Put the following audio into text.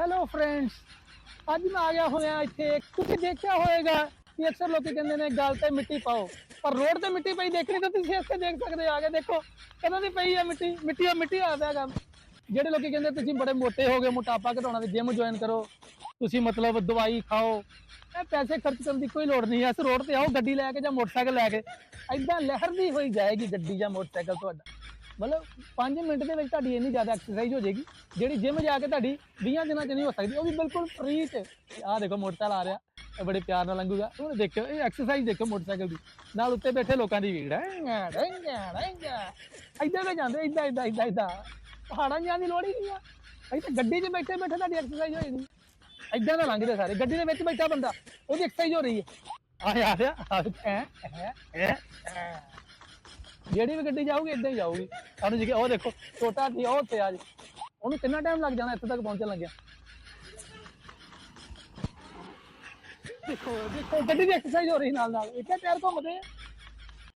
Hello friends, ਅੱਜ ਮੈਂ ਆ ਗਿਆ ਹੋਇਆ ਇੱਥੇ। ਤੁਸੀਂ ਦੇਖਿਆ ਹੋਏਗਾ ਕਿ ਅਕਸਰ ਲੋਕੀ ਕਹਿੰਦੇ ਨੇ ਗੱਲ ਤੇ ਮਿੱਟੀ ਪਾਓ, ਪਰ ਰੋਡ ਤੇ ਮਿੱਟੀ ਪਈ ਦੇਖਣੀ ਤਾਂ ਤੁਸੀਂ ਇੱਥੇ ਦੇਖ ਸਕਦੇ ਹੋ। ਆ ਕੇ ਦੇਖੋ ਕਦੋਂ ਦੀ ਪਈ ਹੈ ਮਿੱਟੀ। ਮਿੱਟੀ ਆ ਪਿਆ ਕੰਮ। ਜਿਹੜੇ ਲੋਕੀ ਕਹਿੰਦੇ ਤੁਸੀਂ ਬੜੇ ਮੋਟੇ ਹੋ ਗਏ, ਮੋਟਾਪਾ ਘਟਾਉਣਾ, ਤੇ ਜਿਮ ਜੁਆਇਨ ਕਰੋ, ਤੁਸੀਂ ਮਤਲਬ ਦਵਾਈ ਖਾਓ, ਇਹ ਪੈਸੇ ਖਰਚ ਕਰਨ ਦੀ ਕੋਈ ਲੋੜ ਨਹੀਂ ਹੈ। ਇਸ ਰੋਡ ਤੇ ਆਓ ਗੱਡੀ ਲੈ ਕੇ ਜਾਂ ਮੋਟਰਸਾਈਕਲ ਲੈ ਕੇ, ਏਦਾਂ ਲਹਿਰਦੀ ਹੋਈ ਜਾਏਗੀ ਗੱਡੀ ਜਾਂ ਮੋਟਰਸਾਈਕਲ ਤੁਹਾਡਾ। ਮਤਲਬ 5 ਮਿੰਟ ਦੇ ਵਿੱਚ ਤੁਹਾਡੀ ਇੰਨੀ ਜ਼ਿਆਦਾ ਐਕਸਰਸਾਈਜ਼ ਹੋ ਜਾਏਗੀ, ਜਿਹੜੀ ਜਿਮ ਜਾ ਕੇ ਤੁਹਾਡੀ 20 ਦਿਨਾਂ 'ਚ ਨਹੀਂ ਹੋ ਸਕਦੀ, ਉਹ ਵੀ ਬਿਲਕੁਲ ਫ੍ਰੀ 'ਚ। ਆਹ ਦੇਖੋ ਮੋਟਰਸਾਈਕਲ ਆ ਰਿਹਾ, ਇਹ ਬੜੇ ਪਿਆਰ ਨਾਲ ਲੰਘੂਗਾ। ਹੁਣ ਦੇਖਿਓ ਇਹ ਐਕਸਰਸਾਈਜ਼, ਦੇਖੋ ਮੋਟਰਸਾਈਕਲ ਦੀ, ਨਾਲ ਉੱਤੇ ਬੈਠੇ ਲੋਕਾਂ ਦੀ ਭੀੜ। ਏਦਾਂ ਦੇ ਜਾਂਦੇ, ਏਦਾਂ ਪਹਾੜਾਂ ਜਾਣ ਦੀ ਲੋੜ ਹੀ ਨਹੀਂ ਆ। ਅਸੀਂ ਤਾਂ ਗੱਡੀ 'ਚ ਬੈਠੇ ਬੈਠੇ ਤੁਹਾਡੀ ਐਕਸਰਸਾਈਜ਼ ਹੋ ਜਾਂਦੀ। ਏਦਾਂ ਦਾ ਲੰਘਦੇ ਸਾਰੇ, ਗੱਡੀ ਦੇ ਵਿੱਚ ਬੈਠਾ ਬੰਦਾ, ਉਹਦੀ ਐਕਸਰਸਾਈਜ਼ ਹੋ ਰਹੀ ਹੈ। ਆ ਰਿਹਾ ਜਿਹੜੀ ਵੀ ਗੱਡੀ ਜਾਊਗੀ ਏਦਾਂ ਹੀ ਜਾਊਗੀ। ਸਾਨੂੰ ਜੀ ਉਹ ਦੇਖੋ ਛੋਟਾ ਸੀ, ਉਹ ਉੱਥੇ ਆ ਜੀ, ਉਹਨੂੰ ਕਿੰਨਾ ਟਾਈਮ ਲੱਗ ਜਾਣਾ ਇੱਥੇ ਤੱਕ ਪਹੁੰਚਣ ਲੱਗਿਆ। ਦੇਖੋ ਦੇਖੋ ਗੱਡੀ ਦੀ ਐਕਸਰਸਾਈਜ਼ ਹੋ ਰਹੀ ਨਾਲ ਨਾਲ, ਇੱਥੇ ਪੈਰ ਘੁੰਮਦੇ ਆ।